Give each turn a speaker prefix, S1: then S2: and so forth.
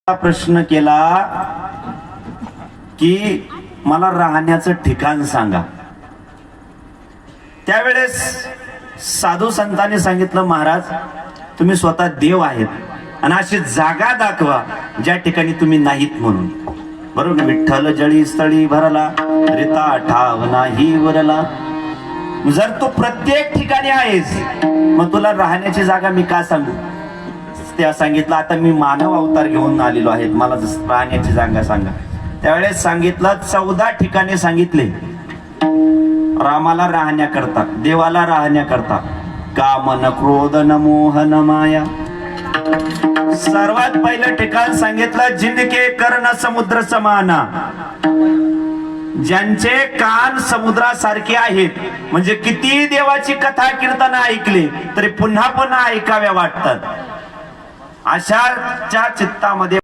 S1: प्रश्न केला की मला राहण्याचं ठिकाण सांगा। त्यावेळेस साधू संतांनी सांगितलं, महाराज तुम्ही स्वतः देव आहेत आणि अशी जागा दाखवा ज्या ठिकाणी तुम्ही नाहीत म्हणून। बरोबर, विठ्ठल जळी स्थळी भरला रिता ठाव नाही वरला। जर तू प्रत्येक ठिकाणी आहेस मग तुला राहण्याची जागा मी का सांगू। त्या सांगितलं, आता मी मानव अवतार घेऊन आलेलो आहे, मला राहण्याची जागा सांगा। त्यावेळेस सांगितलं 14 ठिकाणे सांगितले रामाला राहण्याकरता, देवाला राहण्याकरता। काम न क्रोध न मोह न माया। सर्वात पहिलं ठिकाण सांगितलं जिनके कर्ण समुद्र समाना। ज्यांचे कान समुद्रासारखे आहेत, म्हणजे किती देवाची कथा कीर्तन ऐकले तरी पुन्हा पुन्हा ऐकाव्या वाटतात, अशाच्या चित्तामध्ये